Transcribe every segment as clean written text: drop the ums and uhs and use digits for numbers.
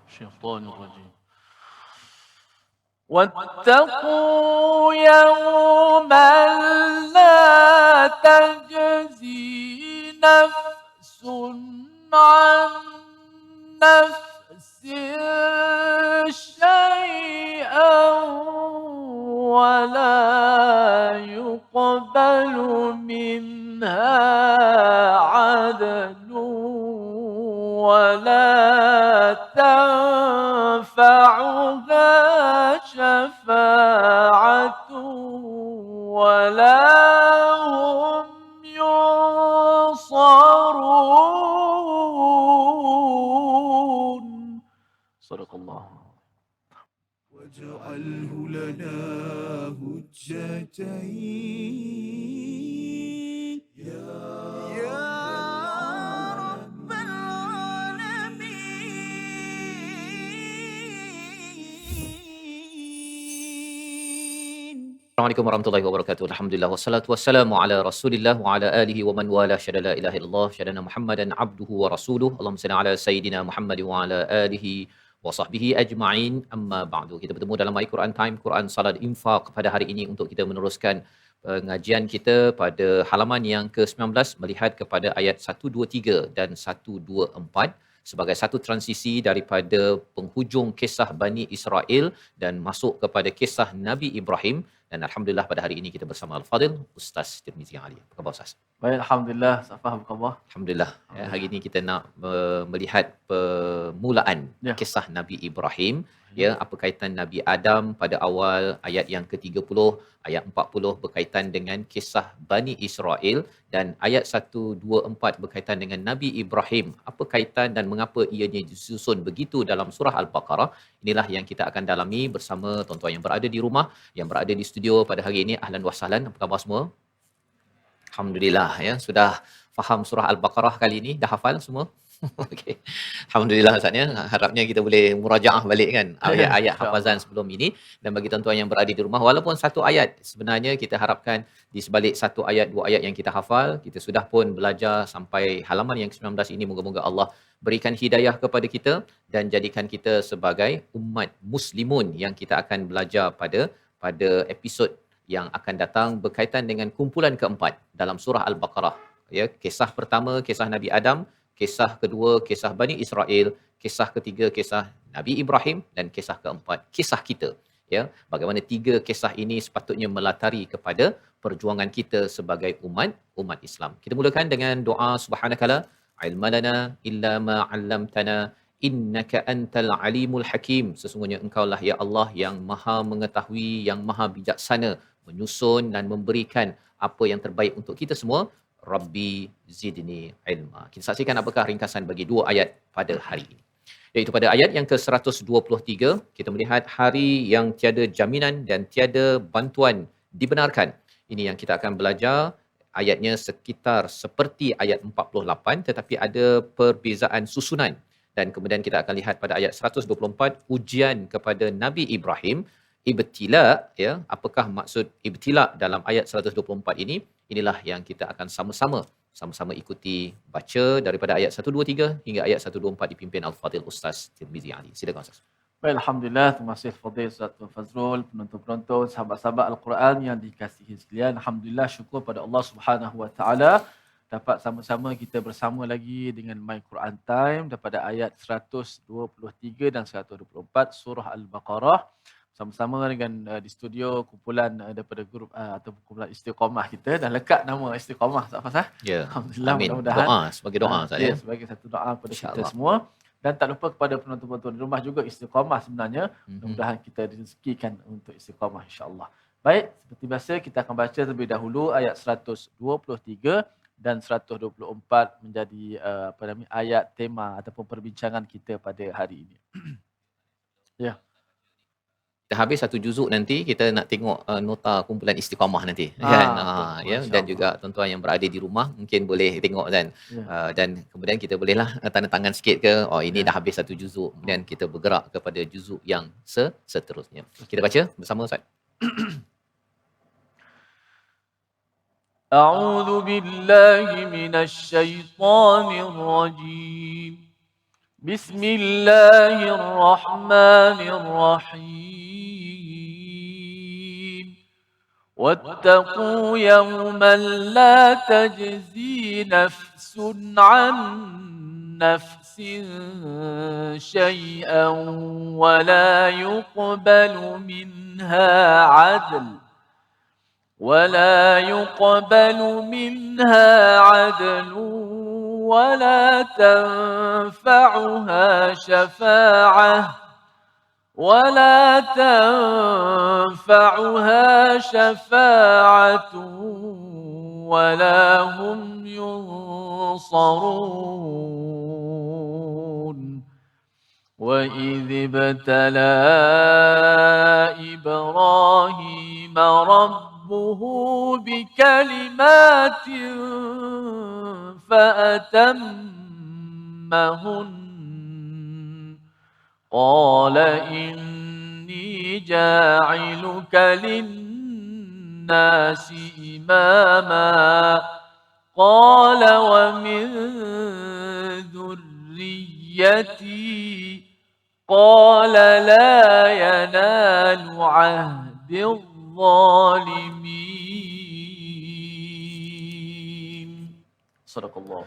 الشيطان الرجيم. واتقوا يوما لا تجزي نفس عن نفس شيئا ولا يقبل منها عدل ولا تنفعها شفاعة ولا هم ينصرون. صدق الله. واجعله لنا هجتين يا رب العالمين. Assalamualaikum warahmatullahi wabarakatuh. Alhamdulillah wassalatu wassalamu ala Rasulillah wa ala alihi wa man wala syada la ilaha illallah syadana Muhammadan abduhu wa rasuluh. Allahumma salli ala sayidina Muhammad wa ala alihi wa sahbihi ajma'in. Amma ba'du. Kita bertemu dalam My Quran Time, Quran Salat Infaq pada hari ini untuk kita meneruskan pengajian kita pada halaman yang ke-19 melihat kepada ayat 123 dan 124 sebagai satu transisi daripada penghujung kisah Bani Israel dan masuk kepada kisah Nabi Ibrahim. Dan alhamdulillah pada hari ini kita bersama Al-Fadil Ustaz Tirmizi Ali. Apa khabar Ustaz? Baik, alhamdulillah. Safah apa khabar? Alhamdulillah. Ya, hari ini kita nak melihat permulaan kisah Nabi Ibrahim. Ya, apa kaitan Nabi Adam pada awal ayat yang ke-30, ayat 40 berkaitan dengan kisah Bani Israel dan ayat 124 berkaitan dengan Nabi Ibrahim. Apa kaitan dan mengapa ianya disusun begitu dalam surah Al-Baqarah? Inilah yang kita akan dalami bersama tuan-tuan yang berada di rumah, yang berada di studio pada hari ini. Ahlan wa sahlan. Apa khabar semua? Alhamdulillah ya, sudah faham surah Al-Baqarah kali ini, dah hafal semua? Okey. Alhamdulillah Ustaz ya. Harapnya kita boleh murajaah balik kan ayat-ayat hafazan sebelum ini. Dan bagi tuan-tuan yang berada di rumah, walaupun satu ayat, sebenarnya kita harapkan di sebalik satu ayat, dua ayat yang kita hafal, kita sudah pun belajar sampai halaman yang ke-19 ini. Moga-moga Allah berikan hidayah kepada kita dan jadikan kita sebagai umat muslimun yang kita akan belajar pada episod yang akan datang berkaitan dengan kumpulan keempat dalam surah Al-Baqarah. Ya, kisah pertama kisah Nabi Adam, kisah kedua kisah Bani Israel, kisah ketiga kisah Nabi Ibrahim dan kisah keempat kisah kita. Ya, bagaimana tiga kisah ini sepatutnya melatari kepada perjuangan kita sebagai umat Islam. Kita mulakan dengan doa subhanakala ilmalana illa ma 'allamtana innaka antal alimul hakim. Sesungguhnya engkaulah ya Allah yang maha mengetahui, yang maha bijaksana, menyusun dan memberikan apa yang terbaik untuk kita semua. Rabbi zidni ilma. Kita saksikan apakah ringkasan bagi dua ayat pada hari ini. Iaitu pada ayat yang ke-123, kita melihat hari yang tiada jaminan dan tiada bantuan dibenarkan. Ini yang kita akan belajar. Ayatnya sekitar seperti ayat 48 tetapi ada perbezaan susunan. Dan kemudian kita akan lihat pada ayat 124 ujian kepada Nabi Ibrahim. Ibtila, ya, apakah maksud ibtila dalam ayat 124 ini? Inilah yang kita akan sama-sama ikuti baca daripada ayat 123 hingga ayat 124 dipimpin Al-Fadil Ustaz Tirmizi Ali. Silakan Ustaz. Baik, alhamdulillah. Terima kasih Fadil Ustaz Fazrul, penonton-penonton, sahabat-sahabat Al-Quran yang dikasihi sekalian. Alhamdulillah, syukur pada Allah Subhanahu Wa Taala dapat sama-sama kita bersama lagi dengan My Quran Time daripada ayat 123 dan 124 surah Al-Baqarah. Sama-sama dengan di studio kumpulan daripada grup atau kumpulan Istiqamah kita, dan lekat nama Istiqamah Ustaz Fazrul. Ya. Alhamdulillah, Amin. mudah-mudahan Doa sebagai doa Ustaz ya. Sebagai satu doa kepada kita InsyaAllah. semua. Dan tak lupa kepada penonton-penonton di rumah juga istiqamah sebenarnya. Mudah-mudahan kita direzekikan untuk istiqamah insya-Allah. Baik, seperti biasa kita akan baca terlebih dahulu ayat 123 dan 124 menjadi ayat tema ataupun perbincangan kita pada hari ini. Ya. Dah habis satu juzuk nanti kita nak tengok nota kumpulan Istiqamah nanti kan. Ya, dan juga tuan-tuan yang berada di rumah mungkin boleh tengok kan. Dan kemudian kita bolehlah tanda tangan sikit ke, oh ini dah habis satu juzuk, dan kita bergerak kepada juzuk yang seterusnya. Kita baca bersama Ustaz. A'udzu billahi minasy syaithanir rajim. بسم الله الرحمن الرحيم واتقوا يوما لا تجزي نفس عن نفس شيئا ولا يقبل منها عدل ولا تنفعها شفاعة ولا هم ينصرون وإذ ابتلى إبراهيم ربه بكلمات فأتمهن قال إني جاعلك للناس إماما قال ومن ذريتي قال لا ينال عهد الظالمين صدق الله.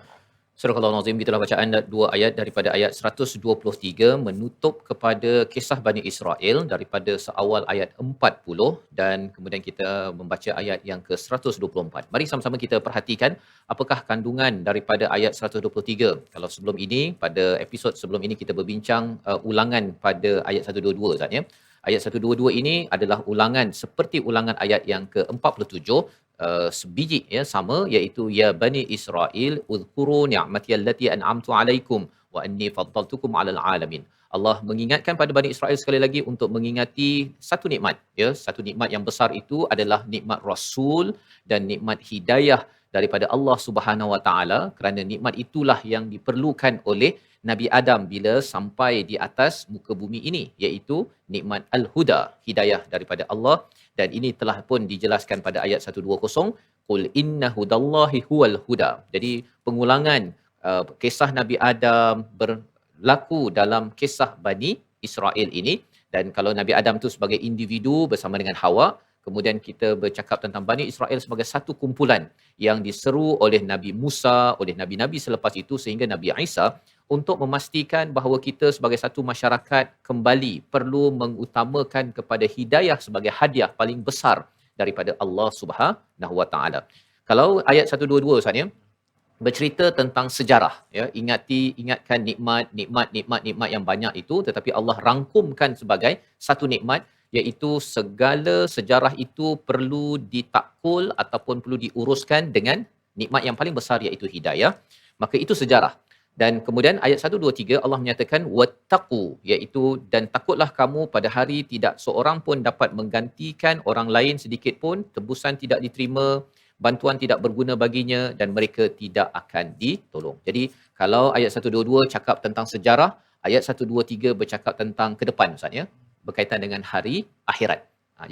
Surah Al-Azim, itulah bacaan dua ayat daripada ayat 123 menutup kepada kisah Bani Israel daripada seawal ayat 40 dan kemudian kita membaca ayat yang ke-124. Mari sama-sama kita perhatikan apakah kandungan daripada ayat 123. Kalau sebelum ini, pada episod sebelum ini kita berbincang ulangan pada ayat 122 Ustaz ya. Ayat 122 ini adalah ulangan seperti ulangan ayat yang ke-47, sebiji ya, sama, iaitu ya Bani Israel uzkuru ni'mati allati an'amtu alaikum wa anni faddaltukum 'alal alamin. Allah mengingatkan pada Bani Israel sekali lagi untuk mengingati satu nikmat ya, satu nikmat yang besar itu adalah nikmat Rasul dan nikmat hidayah daripada Allah Subhanahu Wa Taala, kerana nikmat itulah yang diperlukan oleh Nabi Adam bila sampai di atas muka bumi ini, iaitu nikmat al-huda, hidayah daripada Allah. Dan ini telah pun dijelaskan pada ayat 120, qul inna hudallahi huwal huda. Jadi pengulangan kisah Nabi Adam berlaku dalam kisah Bani Israel ini. Dan kalau Nabi Adam tu sebagai individu bersama dengan Hawa, kemudian kita bercakap tentang Bani Israel sebagai satu kumpulan yang diseru oleh Nabi Musa, oleh Nabi-Nabi selepas itu sehingga Nabi Isa, untuk memastikan bahawa kita sebagai satu masyarakat kembali perlu mengutamakan kepada hidayah sebagai hadiah paling besar daripada Allah Subhanahu Wa Taala. Kalau ayat 122 Ustaz ya, bercerita tentang sejarah ya, ingatkan nikmat yang banyak itu, tetapi Allah rangkumkan sebagai satu nikmat, iaitu segala sejarah itu perlu ditakkul ataupun perlu diuruskan dengan nikmat yang paling besar, iaitu hidayah. Maka itu sejarah. Dan kemudian ayat 123 Allah menyatakan wattaqu, iaitu dan takutlah kamu pada hari tidak seorang pun dapat menggantikan orang lain sedikit pun, tebusan tidak diterima, bantuan tidak berguna baginya dan mereka tidak akan ditolong. Jadi kalau ayat 122 cakap tentang sejarah, ayat 123 bercakap tentang ke depan Ustaz ya, berkaitan dengan hari akhirat.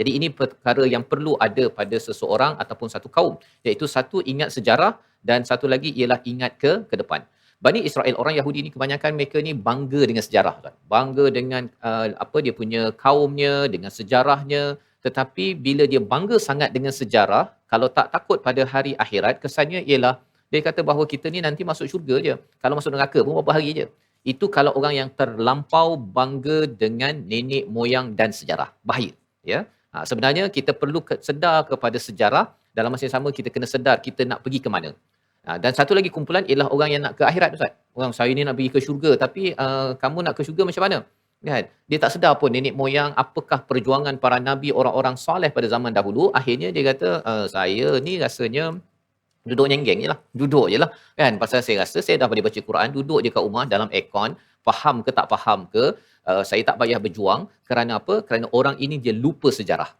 Jadi ini perkara yang perlu ada pada seseorang ataupun satu kaum, iaitu satu ingat sejarah dan satu lagi ialah ingat ke depan. Bani Israel, orang Yahudi ni kebanyakan mereka ni bangga dengan sejarah, bangga dengan dia punya kaumnya, dengan sejarahnya. Tetapi bila dia bangga sangat dengan sejarah, kalau tak takut pada hari akhirat, kesannya ialah dia kata bahawa kita ni nanti masuk syurga je, kalau masuk neraka pun beberapa hari je. Itu kalau orang yang terlampau bangga dengan nenek moyang dan sejarah, bahaya ya. Sebenarnya kita perlu sedar kepada sejarah, dalam masa yang sama kita kena sedar kita nak pergi ke mana. Dan satu lagi kumpulan ialah orang yang nak ke akhirat Ustaz. Orang saya ni nak pergi ke syurga, tapi kamu nak ke syurga macam mana? Kan? Dia tak sedar pun nenek moyang, apakah perjuangan para nabi, orang-orang soleh pada zaman dahulu. Akhirnya dia kata, saya ni rasanya duduk nyenggeng je lah. Duduk je lah. Kan? Pasal saya rasa saya dah boleh baca Quran, duduk je kat rumah dalam aircon, faham ke tak faham ke, saya tak payah berjuang. Kerana apa? Kerana orang ini dia lupa sejarah.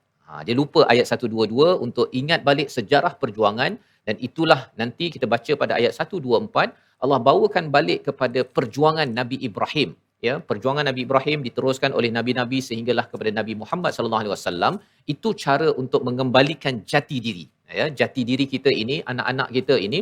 Dia lupa ayat 122 untuk ingat balik sejarah perjuangan. Dan itulah nanti kita baca pada ayat 124, Allah bawakan balik kepada perjuangan Nabi Ibrahim. Ya, perjuangan Nabi Ibrahim diteruskan oleh nabi-nabi sehinggalah kepada Nabi Muhammad sallallahu alaihi wasallam. Itu cara untuk mengembalikan jati diri. Ya, jati diri kita ini, anak-anak kita ini,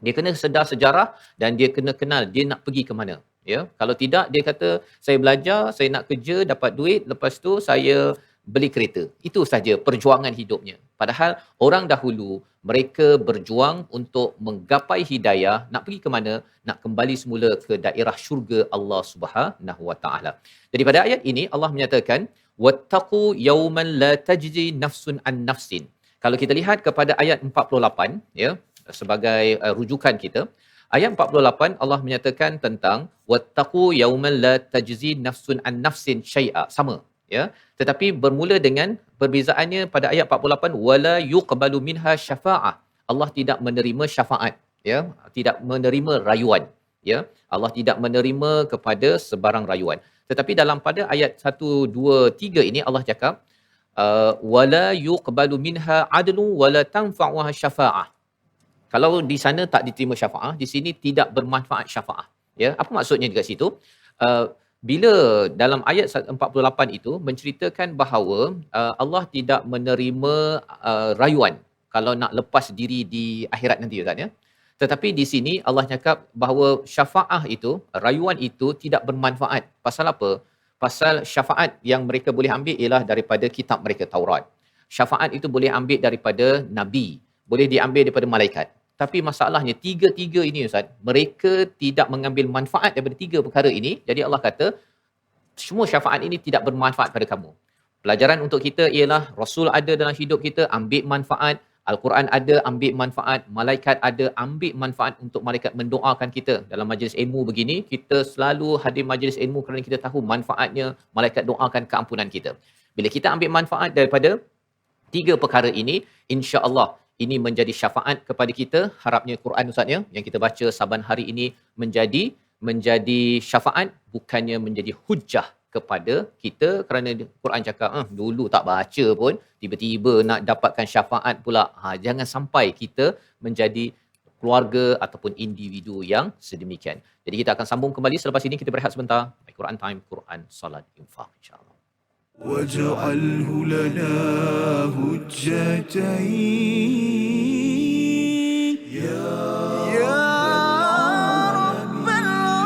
dia kena sedar sejarah dan dia kena kenal dia nak pergi ke mana. Ya, kalau tidak dia kata saya belajar, saya nak kerja, dapat duit, lepas tu saya beli kereta. Itu saja perjuangan hidupnya. Padahal orang dahulu mereka berjuang untuk menggapai hidayah, nak pergi ke mana? Nak kembali semula ke daerah syurga Allah Subhanahu Wa Taala. Jadi pada ayat ini Allah menyatakan wattaqu yawman la tajzi nafsun an nafsin. Kalau kita lihat kepada ayat 48 ya sebagai rujukan kita, ayat 48 Allah menyatakan tentang wattaqu yawman la tajzi nafsun an nafsin syai'a, sama ya, tetapi bermula dengan perbezaannya pada ayat 48 wala yuqbalu minha syafa'ah. Allah tidak menerima syafaat ya, tidak menerima rayuan ya. Allah tidak menerima kepada sebarang rayuan. Tetapi dalam pada ayat 1 2 3 ini Allah cakap wala yuqbalu minha adlu wala tanfa'uha syafa'ah. Kalau di sana tak diterima syafaah, di sini tidak bermanfaat syafaah. Ya, apa maksudnya dekat situ? Bila dalam ayat 48 itu menceritakan bahawa Allah tidak menerima rayuan kalau nak lepas diri di akhirat nanti Ustaz ya. Tetapi di sini Allah cakap bahawa syafaah itu, rayuan itu tidak bermanfaat. Pasal apa? Pasal syafaat yang mereka boleh ambil ialah daripada kitab mereka Taurat. Syafaat itu boleh ambil daripada nabi, boleh diambil daripada malaikat. Tapi masalahnya tiga-tiga ini Ustaz, mereka tidak mengambil manfaat daripada tiga perkara ini. Jadi Allah kata semua syafaat ini tidak bermanfaat pada kamu. Pelajaran untuk kita ialah Rasul ada dalam hidup kita, ambil manfaat. Al-Quran ada, ambil manfaat. Malaikat ada, ambil manfaat untuk malaikat mendoakan kita. Dalam majlis ilmu begini, kita selalu hadir majlis ilmu kerana kita tahu manfaatnya malaikat doakan keampunan kita. Bila kita ambil manfaat daripada tiga perkara ini, insya-Allah ini menjadi syafaat kepada kita. Harapnya Quran Ustaz ya, yang kita baca saban hari ini menjadi syafaat, bukannya menjadi hujah kepada kita, kerana Quran cakap dulu tak baca pun tiba-tiba nak dapatkan syafaat pula. Jangan sampai kita menjadi keluarga ataupun individu yang sedemikian. Jadi kita akan sambung kembali selepas ini. Kita berehat sebentar. Quran Time, Quran Salat Infaq, insya-Allah. واجعله لنا هجتين يا رب العالمين.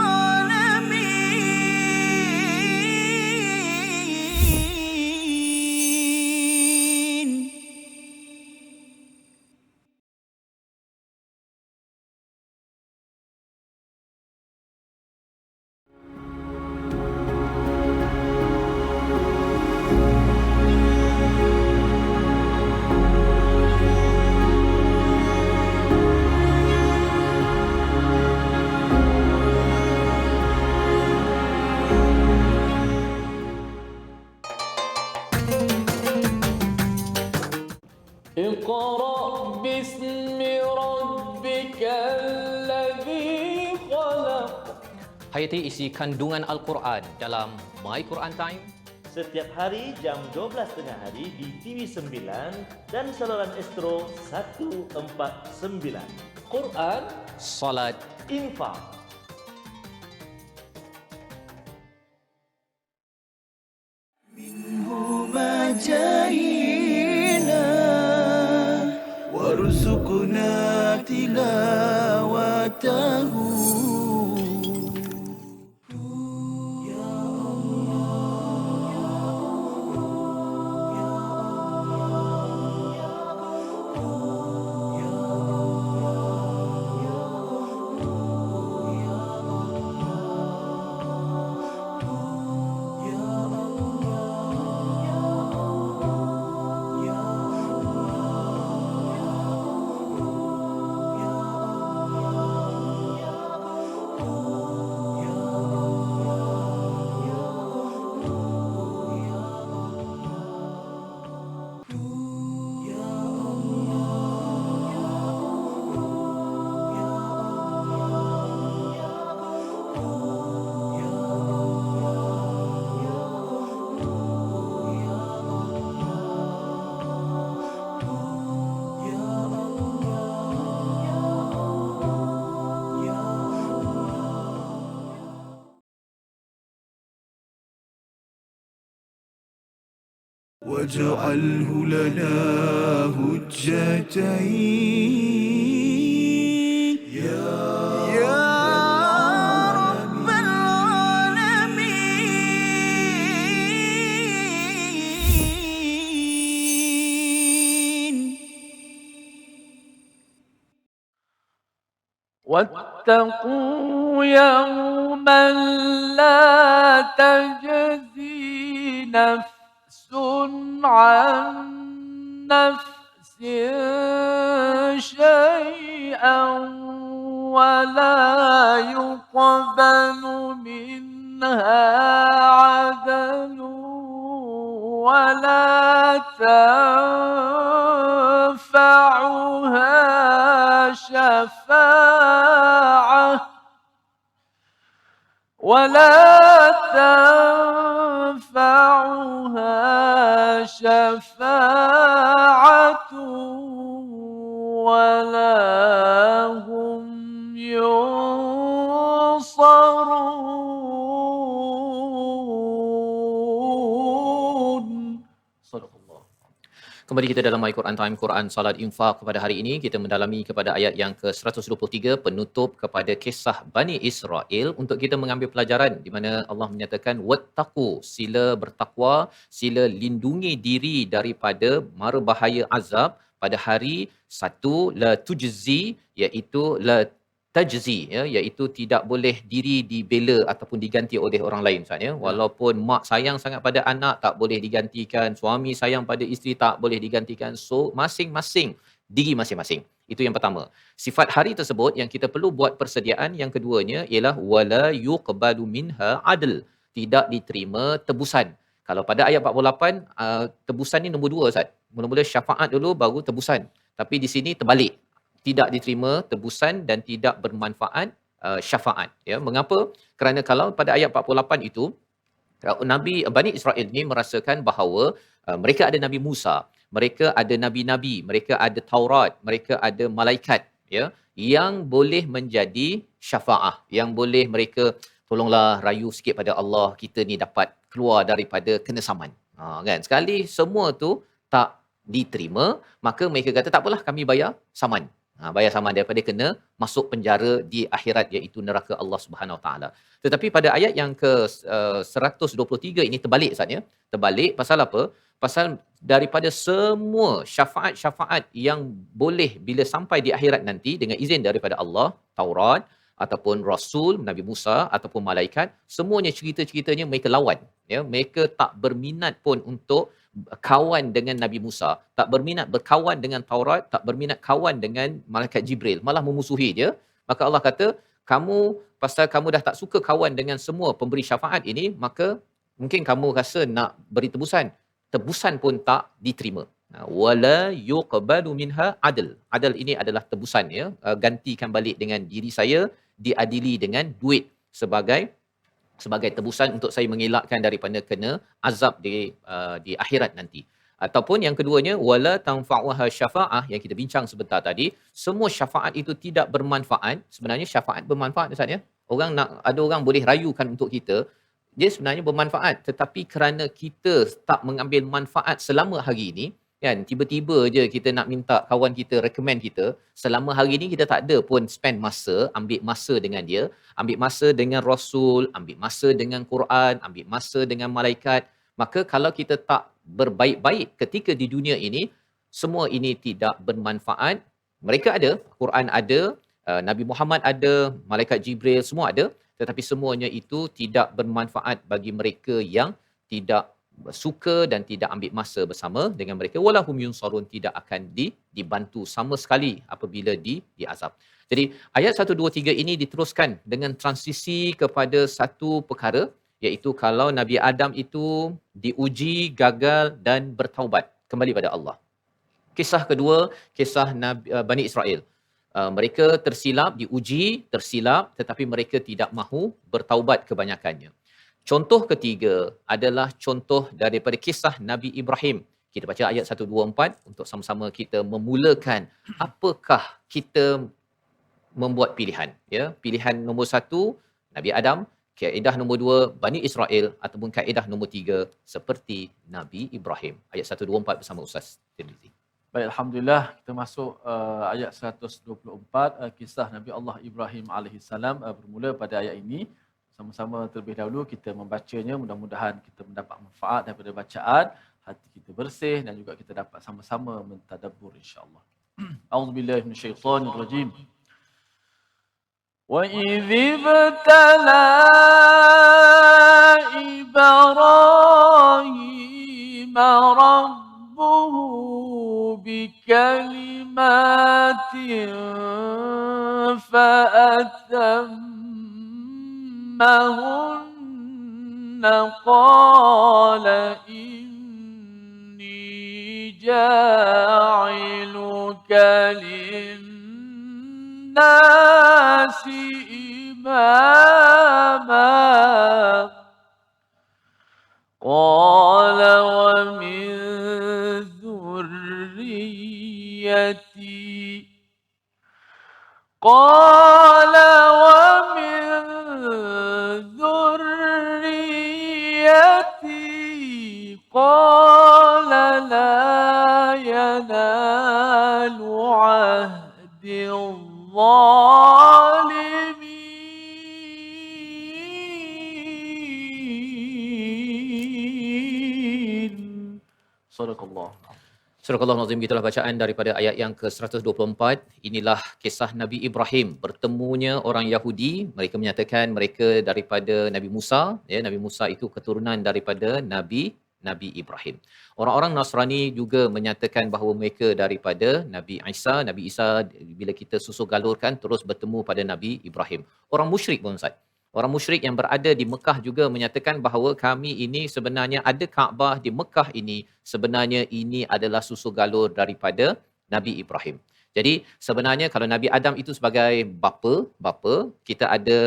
اقرأ باسم ربك الذي خلق. Hayati isi kandungan Al-Quran dalam My Quran Time. Setiap hari jam 12 tengah hari di TV9 dan saluran Astro 149. Quran Salat Infaq. منهما جاهينا وارزقنا تلاوته. واجعله لنا هجتين يا رب العالمين. واتقوا يوما لا تجزي نفس عن نفس شيئا ولا يقبل منها عدل ولا تنفعها شفاعة ولا هم ينصرون. صدق الله. Kembali kita dalam My Quran Time, Quran Salat Infak. Pada hari ini kita mendalami kepada ayat yang ke-123, penutup kepada kisah Bani Israel, untuk kita mengambil pelajaran di mana Allah menyatakan wattaqu, sila bertakwa, sila lindungi diri daripada mara bahaya azab pada hari satu, la tujzi, iaitu la tajzi, iaitu tidak boleh diri dibela ataupun diganti oleh orang lain, Ustaz, walaupun mak sayang sangat pada anak, tak boleh digantikan, suami sayang pada isteri, tak boleh digantikan. So masing-masing diri masing-masing. Itu yang pertama. Sifat hari tersebut yang kita perlu buat persediaan. Yang keduanya ialah wala yuqbalu minha adl, tidak diterima tebusan. Kalau pada ayat 48, tebusan ni nombor 2, Ustaz. Mula-mula syafaat dulu baru tebusan. Tapi di sini terbalik. Tidak diterima tebusan dan tidak bermanfaat syafaat. Ya, mengapa? Kerana kalau pada ayat 48 itu Nabi Bani Israel ni merasakan bahawa mereka ada Nabi Musa, mereka ada nabi-nabi, mereka ada Taurat, mereka ada malaikat, ya, yang boleh menjadi syafaah, yang boleh mereka tolonglah rayu sikit pada Allah, kita ni dapat keluar daripada kena saman. Kan? Sekali semua tu tak diterima, maka mereka kata tak apalah, kami bayar saman. Bayar saman daripada kena masuk penjara di akhirat, iaitu neraka Allah Subhanahu Wa Taala. Tetapi pada ayat yang ke 123 ini terbalik, Ustaz, ya. Terbalik pasal apa? Pasal daripada semua syafaat-syafaat yang boleh bila sampai di akhirat nanti dengan izin daripada Allah, Taurat ataupun Rasul Nabi Musa ataupun malaikat, semuanya cerita-ceritanya mereka lawan, ya. Mereka tak berminat pun untuk kawan dengan Nabi Musa, tak berminat berkawan dengan Taurat, tak berminat kawan dengan malaikat Jibril, malah memusuhi dia. Maka Allah kata, kamu pasal kamu dah tak suka kawan dengan semua pemberi syafaat ini, maka mungkin kamu rasa nak beri tebusan, tebusan pun tak diterima. Wala yuqbalu minha adl. Adl ini adalah tebusan, ya. Gantikan balik dengan diri saya, diadili dengan duit sebagai tebusan untuk saya mengelakkan daripada kena azab di akhirat nanti. Ataupun yang keduanya wala tanfa'uha syafaah, yang kita bincang sebentar tadi, semua syafaat itu tidak bermanfaat. Sebenarnya syafaat bermanfaat, Ustaz, ya. Ada orang boleh rayukan untuk kita, dia sebenarnya bermanfaat, tetapi kerana kita tak mengambil manfaat selama hari ini, kan, tiba-tiba je kita nak minta kawan kita recommend kita, selama hari ini kita tak ada pun spend masa, ambil masa dengan dia, ambil masa dengan Rasul, ambil masa dengan Quran, ambil masa dengan malaikat. Maka kalau kita tak berbaik-baik ketika di dunia ini, semua ini tidak bermanfaat. Mereka ada, Quran ada, Nabi Muhammad ada, malaikat Jibril semua ada, tetapi semuanya itu tidak bermanfaat bagi mereka yang tidak suka dan tidak ambil masa bersama dengan mereka. Walahum yunsarun, tidak akan dibantu sama sekali apabila diazab. Jadi ayat 1 2 3 ini diteruskan dengan transisi kepada satu perkara, iaitu kalau Nabi Adam itu diuji, gagal dan bertaubat kembali pada Allah. Kisah kedua, kisah Bani Israel. Mereka diuji, tersilap, tetapi mereka tidak mahu bertaubat kebanyakannya. Contoh ketiga adalah contoh daripada kisah Nabi Ibrahim. Kita baca ayat 1, 2, 4 untuk sama-sama kita memulakan apakah kita membuat pilihan. Ya, pilihan nombor 1, Nabi Adam. Kaedah nombor 2, Bani Israel. Ataupun kaedah nombor 3, seperti Nabi Ibrahim. Ayat 1, 2, 4 bersama Ustaz Tirmizi. Baik, Alhamdulillah, kita masuk ayat 124, kisah Nabi Allah Ibrahim alaihissalam bermula pada ayat ini. Sama-sama terlebih dahulu kita membacanya, mudah-mudahan kita mendapat manfaat daripada bacaan, hati kita bersih dan juga kita dapat sama-sama mentadabbur insya-Allah. A'udzubillahi minasyaitonirrajim. وإذ ابتلى إبراهيم ربه بكلمات فأتمهن قال إني جاعلك للناس إماما قال ومن ذريتي قال ومن ذريتي قال لا ينال عهد الظالمين صدق الله. Surah Al-Nazim, gitulah bacaan daripada ayat yang ke-124. Inilah kisah Nabi Ibrahim bertemunya orang Yahudi. Mereka menyatakan mereka daripada Nabi Musa, ya, Nabi Musa itu keturunan daripada Nabi Ibrahim. Orang-orang Nasrani juga menyatakan bahawa mereka daripada Nabi Isa. Nabi Isa bila kita susul galurkan terus bertemu pada Nabi Ibrahim. Orang musyrik pun Ustaz. Orang musyrik yang berada di Mekah juga menyatakan bahawa kami ini sebenarnya ada Kaabah di Mekah ini, sebenarnya ini adalah susu galur daripada Nabi Ibrahim. Jadi sebenarnya kalau Nabi Adam itu sebagai bapa, kita ada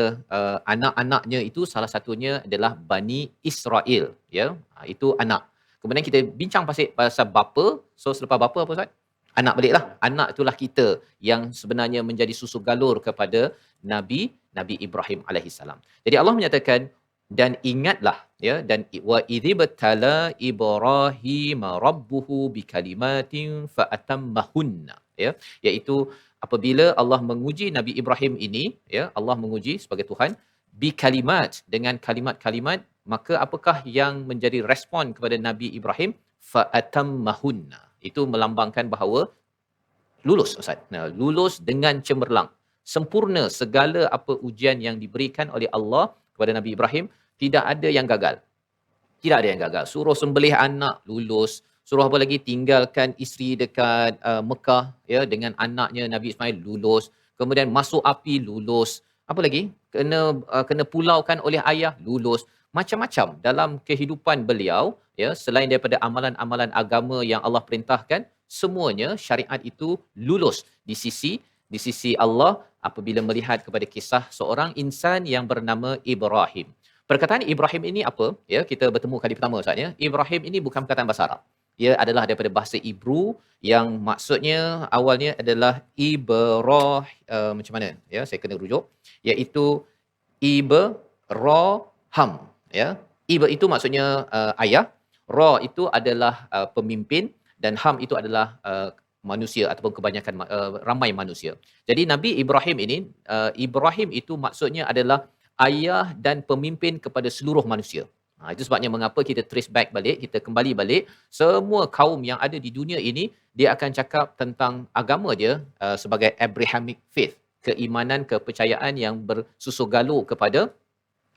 anak-anaknya itu salah satunya adalah Bani Israel, ya. Itu anak. Kemudian kita bincang pasal bapa, so selepas bapa apa Ustaz? Anak baliklah. Anak itulah kita yang sebenarnya menjadi susu galur kepada Nabi Ibrahim alaihissalam. Jadi Allah menyatakan dan ingatlah, ya, dan wa idzibtala Ibrahim rabbuhu bikalimatin fa atammahunna, ya, iaitu apabila Allah menguji Nabi Ibrahim ini, ya, Allah menguji sebagai Tuhan bikalimat, dengan kalimat-kalimat, maka apakah yang menjadi respon kepada Nabi Ibrahim? Fa atammahunna. Itu melambangkan bahawa lulus Ustaz. Nah, lulus dengan cemerlang. Sempurna segala apa ujian yang diberikan oleh Allah kepada Nabi Ibrahim, tidak ada yang gagal. Tidak ada yang gagal. Suruh sembelih anak, lulus. Suruh apa lagi? Tinggalkan isteri dekat Mekah, ya, dengan anaknya Nabi Ismail, lulus. Kemudian masuk api, lulus. Apa lagi? Kena pulaukan oleh ayah, lulus. Macam-macam dalam kehidupan beliau, ya, selain daripada amalan-amalan agama yang Allah perintahkan, semuanya syariat itu lulus di sisi Allah apabila melihat kepada kisah seorang insan yang bernama Ibrahim. Perkataan Ibrahim ini apa? Ya, kita bertemu kali pertama Ustaz, ya. Ibrahim ini bukan perkataan bahasa Arab. Ia adalah daripada bahasa Ibru yang maksudnya awalnya adalah macam mana? Ya, saya kena rujuk, iaitu Ibrahim, ya. Itu maksudnya ayah, Ra itu adalah pemimpin, dan Ham itu adalah manusia ataupun kebanyakan ramai manusia. Jadi Nabi Ibrahim ini, Ibrahim itu maksudnya adalah ayah dan pemimpin kepada seluruh manusia. Itu sebabnya mengapa kita trace back balik, kita kembali balik, semua kaum yang ada di dunia ini, dia akan cakap tentang agama dia sebagai Abrahamic faith, keimanan, kepercayaan yang bersusul galur kepada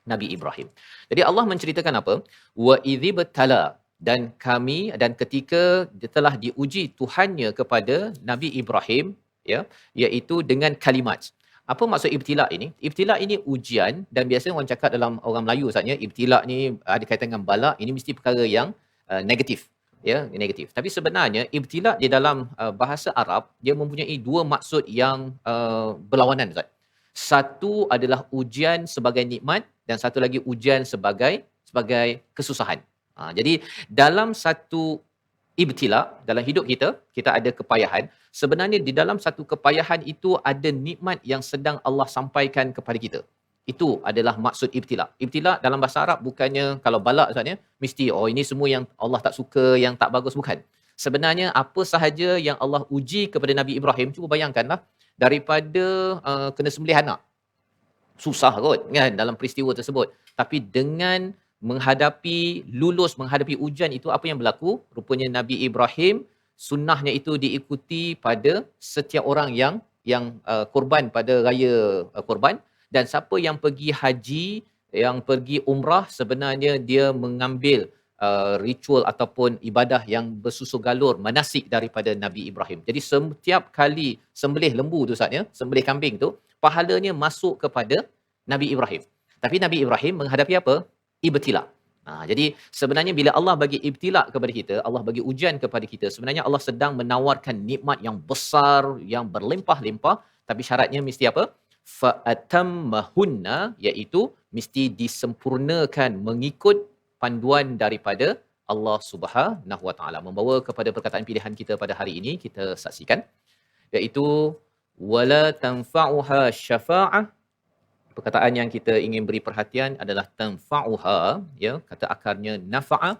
Nabi Ibrahim. Jadi Allah menceritakan apa? Wa idzibtala, dan kami, dan ketika dia telah diuji Tuhannya kepada Nabi Ibrahim, ya, iaitu dengan kalimat. Apa maksud ibtila ini? Ibtila ini ujian, dan biasanya orang cakap dalam orang Melayu Ustaznya, ibtila ni ada kaitan dengan bala, ini mesti perkara yang negatif, ya, negatif. Tapi sebenarnya ibtila di dalam bahasa Arab dia mempunyai dua maksud yang berlawanan Ustaz. Satu adalah ujian sebagai nikmat, dan satu lagi ujian sebagai kesusahan. Jadi dalam satu ibtila dalam hidup kita, kita ada kepayahan. Sebenarnya di dalam satu kepayahan itu ada nikmat yang sedang Allah sampaikan kepada kita. Itu adalah maksud ibtila. Ibtila dalam bahasa Arab bukannya kalau balak Ustaz, mesti ini semua yang Allah tak suka, yang tak bagus, bukan. Sebenarnya apa sahaja yang Allah uji kepada Nabi Ibrahim, cuba bayangkanlah, daripada kena sembelih anak. Susah kot kan dalam peristiwa tersebut. Tapi dengan lulus menghadapi ujian itu, apa yang berlaku? Rupanya Nabi Ibrahim, sunnahnya itu diikuti pada setiap orang yang korban pada raya korban. Dan siapa yang pergi haji, yang pergi umrah, sebenarnya dia mengambil ritual ataupun ibadah yang bersusun galur manasik daripada Nabi Ibrahim. Jadi setiap kali sembelih lembu tu Ustaz ya, sembelih kambing tu, pahalanya masuk kepada Nabi Ibrahim. Tapi Nabi Ibrahim menghadapi apa? Ibtila. Jadi sebenarnya bila Allah bagi ibtila kepada kita, Allah bagi ujian kepada kita, sebenarnya Allah sedang menawarkan nikmat yang besar, yang berlimpah-limpah, tapi syaratnya mesti apa? Fa'atammahunna, iaitu mesti disempurnakan mengikut panduan daripada Allah Subhanahu Wa Taala. Membawa kepada perkataan pilihan kita pada hari ini, kita saksikan, iaitu wala tanfa'uha syafa'ah. Perkataan yang kita ingin beri perhatian adalah tanfa'uha, ya, kata akarnya nafa'a,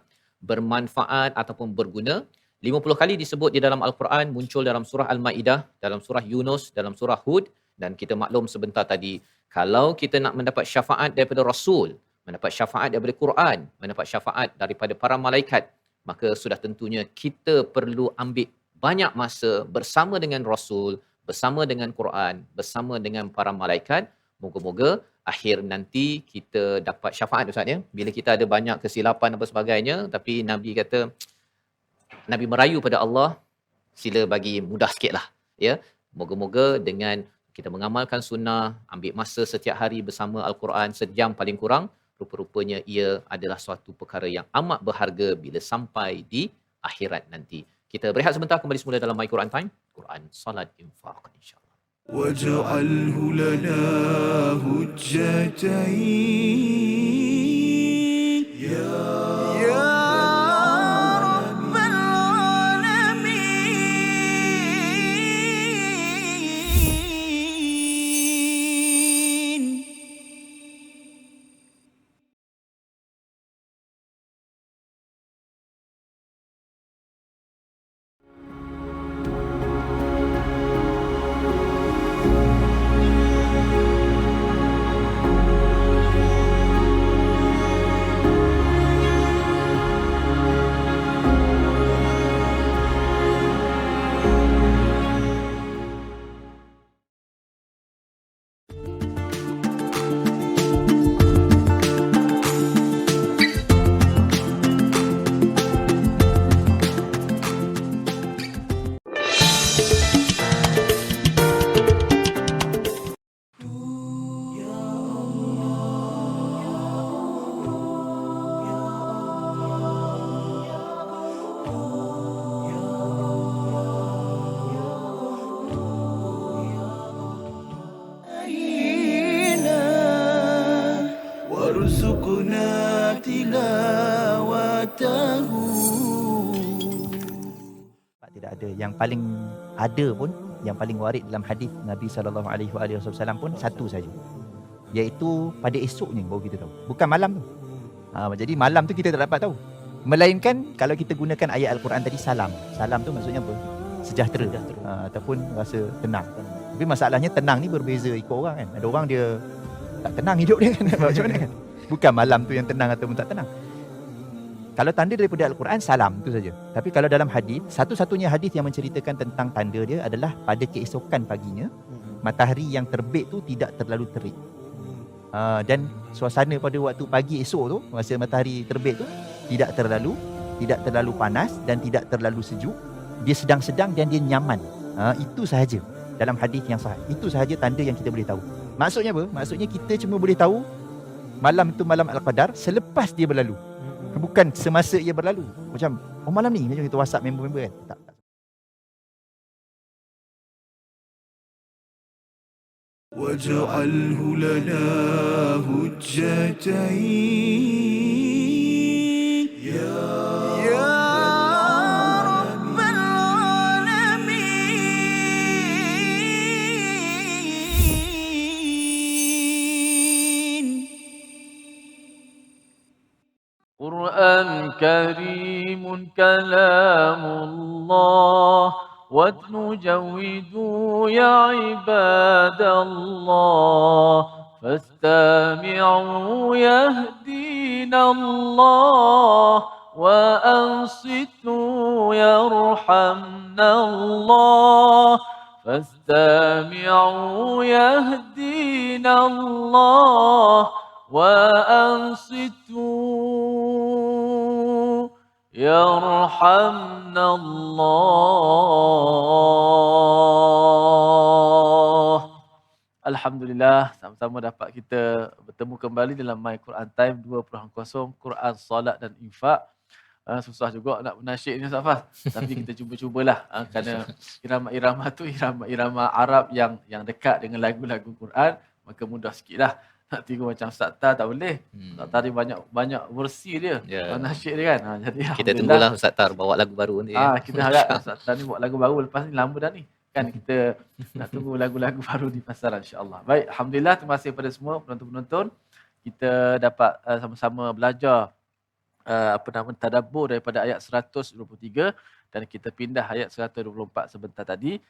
bermanfaat ataupun berguna. 50 kali disebut di dalam Al-Quran, muncul dalam surah Al-Maidah, dalam surah Yunus, dalam surah Hud, dan kita maklum sebentar tadi, kalau kita nak mendapat syafaat daripada Rasul, mendapat syafaat daripada Quran, mendapat syafaat daripada para malaikat, maka sudah tentunya kita perlu ambil banyak masa bersama dengan Rasul, bersama dengan Quran, bersama dengan para malaikat. Moga-moga akhir nanti kita dapat syafaat Ustaz ya. Bila kita ada banyak kesilapan apa sebagainya, tapi Nabi kata, Nabi merayu pada Allah, sila bagi mudah sikitlah ya. Moga-moga dengan kita mengamalkan sunnah, ambil masa setiap hari bersama Al-Quran sejam paling kurang, rupa-rupanya ia adalah suatu perkara yang amat berharga bila sampai di akhirat nanti. Kita berehat sebentar, kembali semula dalam My Quran Time, Quran, Salat, Infaq, insya-Allah. واجعله لنا هجتين يا رب العالمين. وارزقنا تلاوته. Tidak ada. Yang paling ada pun, yang paling warid dalam hadis Nabi SAW pun satu saja, iaitu pada esoknya baru kita tahu, bukan malam tu. Jadi malam tu kita tak dapat tahu, melainkan kalau kita gunakan ayat Al-Quran tadi, salam tu maksudnya apa? Sejahtera. Ataupun rasa tenang. Tapi masalahnya tenang ni berbeza ikut orang kan. Ada orang dia tak tenang hidup dia kan. Macam mana kan? Bukan malam tu yang tenang ataupun tak tenang. Kalau tanda daripada Al-Quran, salam tu saja. Tapi kalau dalam hadis, satu-satunya hadis yang menceritakan tentang tanda dia adalah pada keesokan paginya, matahari yang terbit tu tidak terlalu terik. Dan suasana pada waktu pagi esok tu, masa matahari terbit tu, tidak terlalu panas dan tidak terlalu sejuk. Dia sedang-sedang dan dia nyaman. Itu sahaja dalam hadis yang sahih. Itu sahaja tanda yang kita boleh tahu. Maksudnya apa? Maksudnya kita cuma boleh tahu malam itu malam Al-Qadar selepas dia berlalu. Bukan semasa ia berlalu. Macam, oh malam ni, macam kita WhatsApp member-member kan. Tak. واجعله لنا هجتين يا رب العالمين. قرآن كريم كلام الله واتل جودوا يا عباد الله فاستمعوا يهدينا الله وأنصتوا يرحمنا الله فاستمعوا يهدينا الله يرحمنا الله. Alhamdulillah, sama-sama dapat kita bertemu kembali dalam My Quran Time 2.0 Quran, Salat dan Infak. Susah juga nak menasyid ni Ustaz Faz. Tapi kita cuba-cubalah kerana irama-irama tu irama-irama Arab yang dekat dengan lagu-lagu Quran, maka mudah sikitlah. Nak tiru macam Ustaz Tar tak boleh. Ustaz Tar ni banyak versi dia. Nasyid dia kan. Jadi kita tunggulah Ustaz Tar bawa lagu baru nanti. Kita harap Ustaz Tar ni buat lagu baru, lepas ni lama dah ni. Kan kita nak tunggu lagu-lagu baru di pasaran insya-Allah. Baik, alhamdulillah, terima kasih kepada semua penonton-penonton. Kita dapat sama-sama belajar tadabbur daripada ayat 123 dan kita pindah ayat 124 sebentar tadi.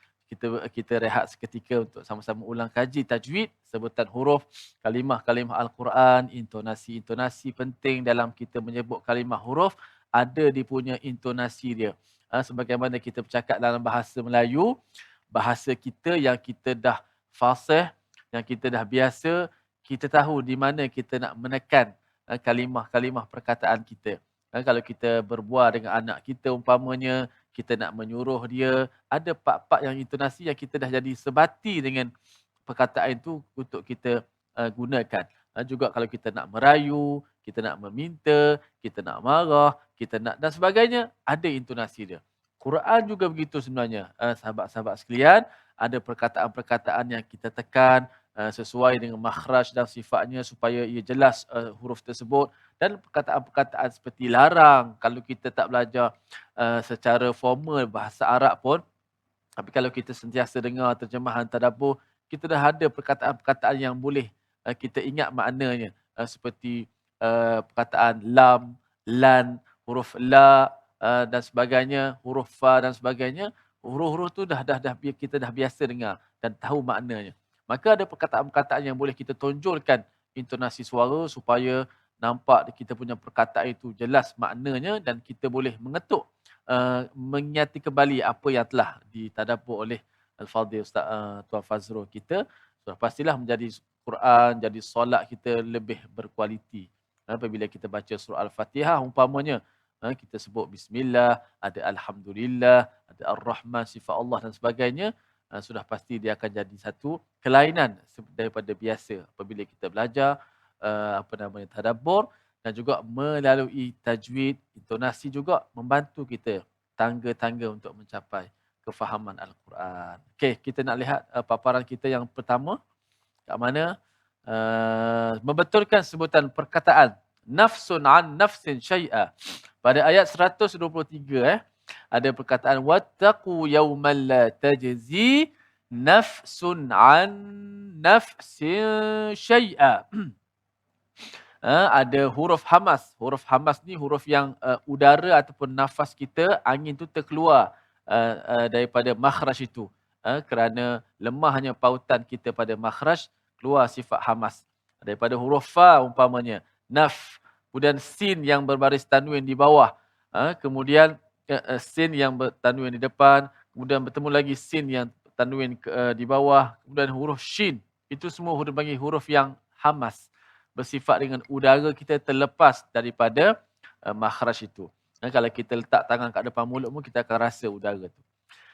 Kita rehat seketika untuk sama-sama ulang kaji tajwid, sebutan huruf, kalimah-kalimah Al-Quran, intonasi penting dalam kita menyebut kalimah huruf, ada dia punya intonasi dia. Sebagaimana kita bercakap dalam bahasa Melayu, bahasa kita yang kita dah fasih, yang kita dah biasa, kita tahu di mana kita nak menekan kalimah-kalimah perkataan kita. Kalau kita berbual dengan anak kita umpamanya, kita nak menyuruh dia, ada part-part yang intonasi yang kita dah jadi sebati dengan perkataan itu untuk kita gunakan. Juga kalau kita nak merayu, kita nak meminta, kita nak marah, kita nak dan sebagainya, ada intonasi dia. Quran juga begitu sebenarnya. Sahabat-sahabat sekalian, ada perkataan-perkataan yang kita tekan sesuai dengan makhraj dan sifatnya supaya ia jelas huruf tersebut, dan perkataan-perkataan seperti larang kalau kita tak belajar secara formal bahasa Arab pun, tapi kalau kita sentiasa dengar terjemahan tadabbur, kita dah ada perkataan-perkataan yang boleh kita ingat maknanya, seperti perkataan lam, lan, huruf la dan sebagainya, huruf fa dan sebagainya. Huruf-huruf tu dah kita dah biasa dengar dan tahu maknanya. Maka ada perkataan-perkataan yang boleh kita tonjolkan intonasi suara supaya nampak kita punya perkataan itu jelas maknanya dan kita boleh mengetuk, mengingati kembali apa yang telah ditadabbur oleh Al-Fadhil Ustaz Tuan Fazrul kita. So, pastilah menjadi Quran, jadi solat kita lebih berkualiti. Apabila kita baca surah Al-Fatihah umpamanya, kita sebut bismillah, ada alhamdulillah, ada ar-Rahman, sifat Allah dan sebagainya, sudah pasti dia akan jadi satu kelainan daripada biasa apabila kita belajar tadabbur, dan juga melalui tajwid, intonasi juga membantu kita tangga-tangga untuk mencapai kefahaman Al-Quran. Okey, kita nak lihat paparan kita yang pertama kat mana, membetulkan sebutan perkataan nafsun an nafsin syai'a. Pada ayat 123 ada perkataan wattaqu yawman la tajzi nafsun an nafsin syai'a. Ada huruf hamas. Huruf hamas ni huruf yang udara ataupun nafas kita, angin tu terkeluar daripada makhraj itu. Kerana lemahnya pautan kita pada makhraj, keluar sifat hamas. Daripada huruf fa umpamanya, naf. Kemudian sin yang berbaris tanwin di bawah. Kemudian sin yang bertanwin di depan. Kemudian bertemu lagi sin yang tanwin di bawah. Kemudian huruf shin. Itu semua huruf bagi huruf yang hamas. Bersifat dengan udara kita terlepas daripada makhraj itu. Kalau kita letak tangan kat depan mulut pun kita akan rasa udara tu.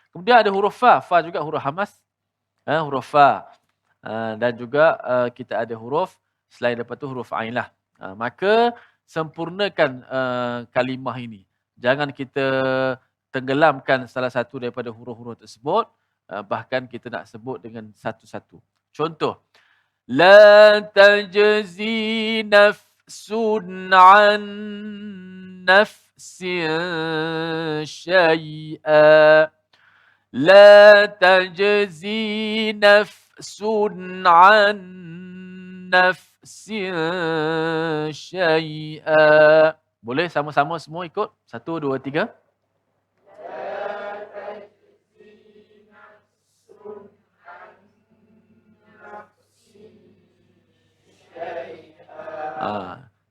Kemudian ada huruf fa. Fa juga huruf hamas. Huruf fa. Dan juga kita ada huruf, selain daripada tu huruf ain lah. Maka sempurnakan kalimah ini. Jangan kita tenggelamkan salah satu daripada huruf-huruf tersebut. Bahkan kita nak sebut dengan satu-satu. Contoh. La tajzi nafsun an nafsin syai'a. La tajzi nafsun an nafsin syai'a. Boleh sama-sama semua ikut? 1, 2, 3.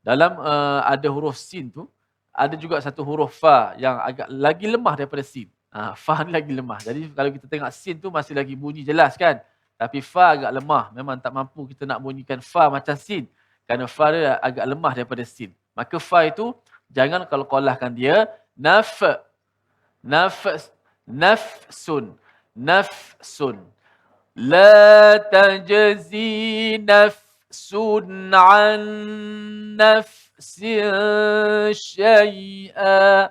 Dalam ada huruf sin tu, ada juga satu huruf fa yang agak lagi lemah daripada sin. Fa ni lagi lemah. Jadi kalau kita tengok sin tu masih lagi bunyi jelas kan? Tapi fa agak lemah. Memang tak mampu kita nak bunyikan fa macam sin. Kerana fa dia agak lemah daripada sin. Maka fa itu jangan kalau qalahkan dia, nafsun, nafsun. La tajzi nafsun an nafsin syai'a.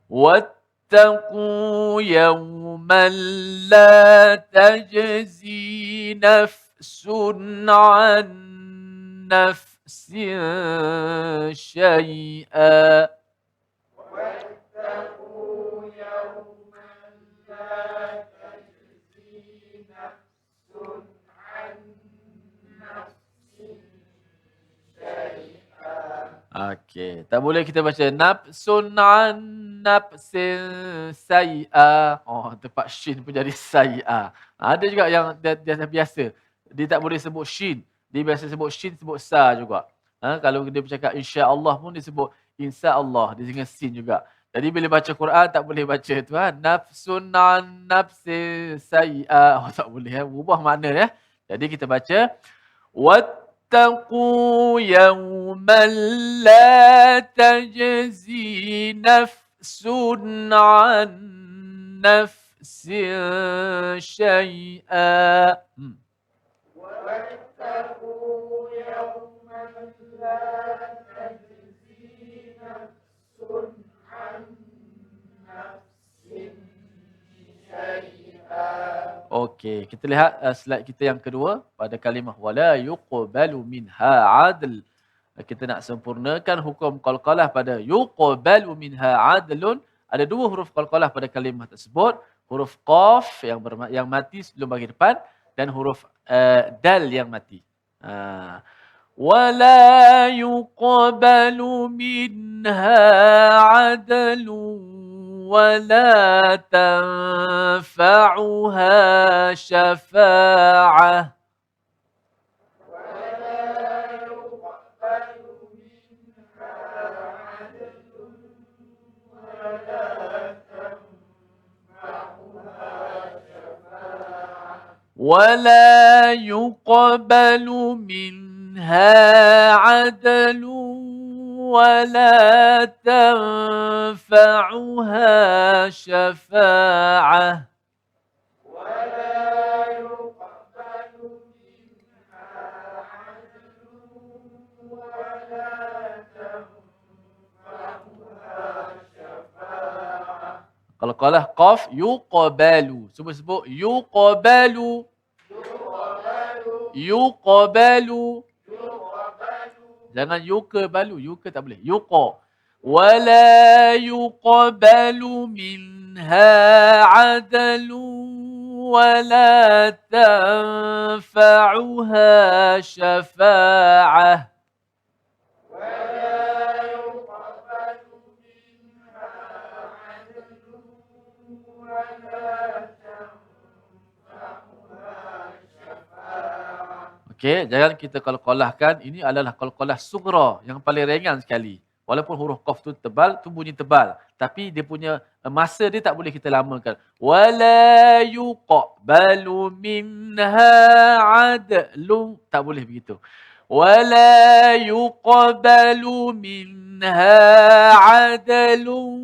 واتقوا يوما لا تجزي نفس عن نفس شيئا. Okey, tak boleh kita baca nafsun an nafsin sayyi'ah. Oh, tempat shin pun jadi sayyi'ah. Ada juga yang dia biasa. Dia tak boleh sebut shin. Dia biasa sebut shin, sebut sa juga. Kalau dia bercakap insya-Allah pun dia sebut insya-Allah. Dia dengan sin juga. Jadi bila baca Quran tak boleh baca tu nafsun an nafsin sayyi'ah. Oh, tak boleh berubah makna Jadi kita baca واتقوا يوما لا تجزي نفس عن نفس شيئا. Okey, kita lihat slide kita yang kedua pada kalimah wala yuqbalu minha adl. Kita nak sempurnakan hukum qalqalah pada yuqbalu minha adlun. Ada dua huruf qalqalah pada kalimah tersebut, huruf qaf yang mati sebelum bagi depan dan huruf dal yang mati. Wala yuqbalu minha adlun ولا تنفعها شفاعة. ولا يقبل منها عدل ولا تنفعها شفاعة. Qalqalah qaf yuqbalu. Sebut yuqbalu. Yuqbalu. Jangan yuqbalu. Yuqa tak boleh. Yuqa. Wala yuqbalu minha adlu wala tanfa'uha syafa'ah. Okey, jangan kita qalqalahkan. Ini adalah qalqalah sughra yang paling ringan sekali. Walaupun huruf qaf tu tebal, tu bunyi tebal. Tapi dia punya masa dia tak boleh kita lamakan. Wala yuqbalu minha adlun. Tak boleh begitu. Wala yuqbalu minha adlun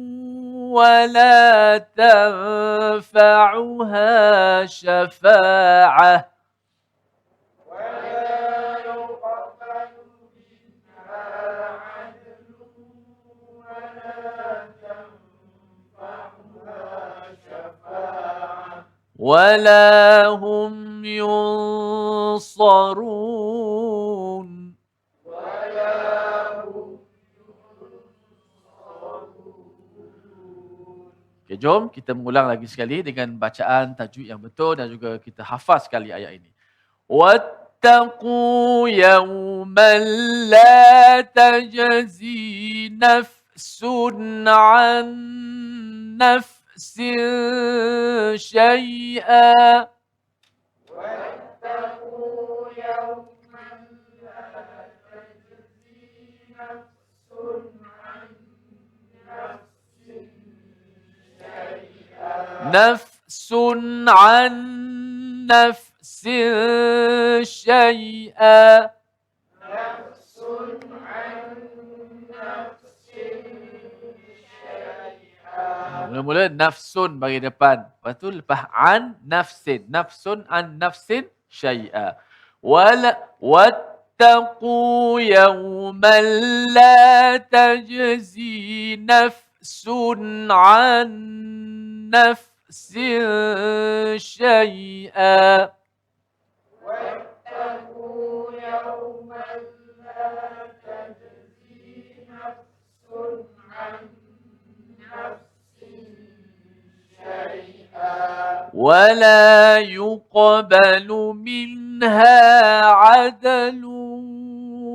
wala tanfa'uha syafa'ah. ولا هم ينصرون. Okay, jom kita mengulang lagi sekali dengan bacaan tajwid yang betul dan juga kita hafaz sekali ayat ini. واتقوا يوما لا تجزي نفس عن نفس شيئا. واتقوا يوما لا تجزي نفس عن نفس شيئا. نفس عن نفس شيئا. Mula-mula nafsun bagi depan. Lepas tu lepas an nafsin. Nafsun an nafsin syai'a. Wattaqu yawman la tajzi nafsun an nafsin syai'a. ولا يقبل منها عدل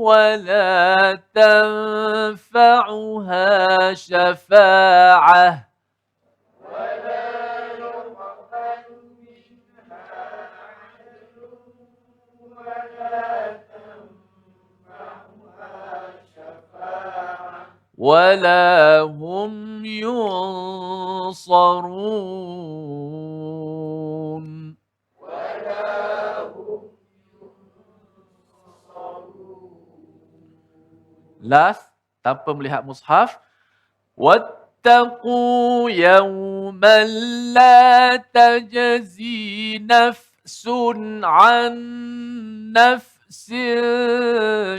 ولا تنفعها شفاعة. ولا هم ينصرون. Last, tanpa melihat mushaf. واتقوا يوما لا تجزي نفس عن نفس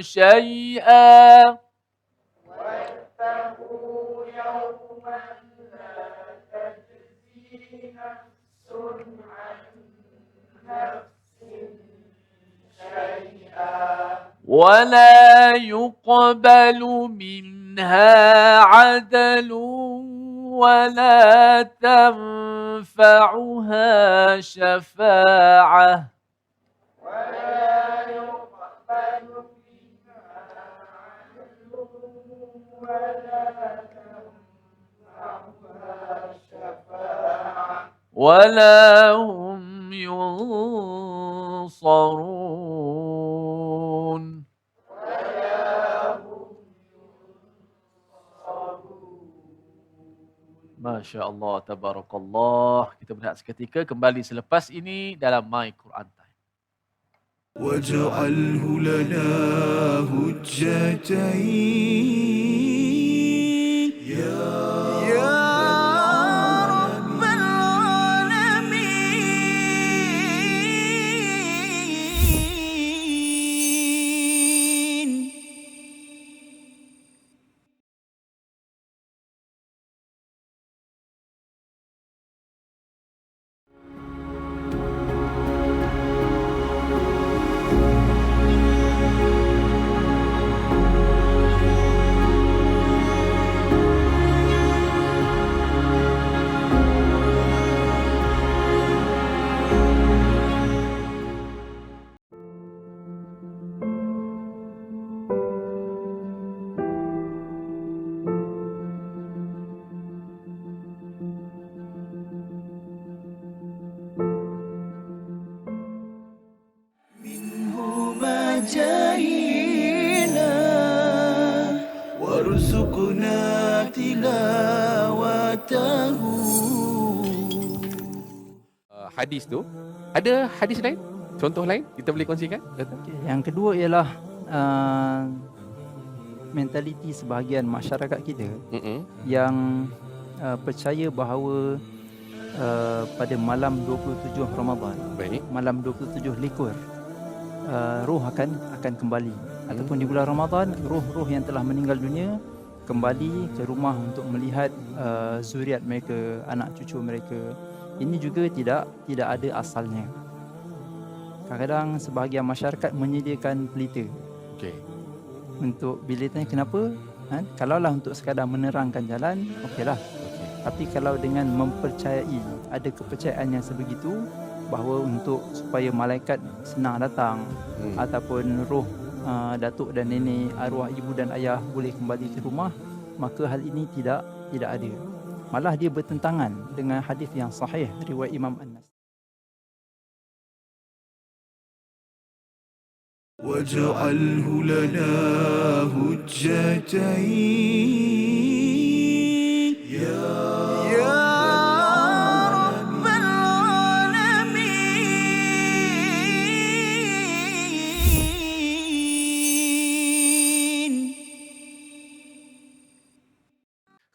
شيئا. ولا يقبل منها عدل ولا تنفعها شفاعة. ولا هم ينصرون. Masya Allah, tabarakallah. Kita berehat seketika, kembali selepas ini dalam My Quran Time. واجعله لنا هجتين يا رب العالمين. جاهينا وارزقنا تلاوته. Hadis tu, ada hadis lain? Contoh lain kita boleh kongsikan? Yang kedua ialah mentaliti sebahagian masyarakat kita yang percaya bahawa pada malam 27 Ramadan, Baik. malam 27 likur, roh akan kembali. Ataupun di bulan Ramadan, roh-roh yang telah meninggal dunia kembali ke rumah untuk melihat zuriat mereka, anak cucu mereka. Ini juga tidak ada asalnya. Kadang-kadang sebahagian masyarakat menyediakan pelita. Okey. Untuk bila tanya kenapa, kalaulah untuk sekadar menerangkan jalan, okeylah. Tapi kalau dengan mempercayai, ada kepercayaan yang sebegitu bahawa untuk supaya malaikat senang datang ataupun roh datuk dan nenek, arwah ibu dan ayah boleh kembali ke rumah, maka hal ini tidak ada. Malah dia bertentangan dengan hadis yang sahih riwayat Imam An-Nas. واجعله لنا هجتين يا رب العالمين.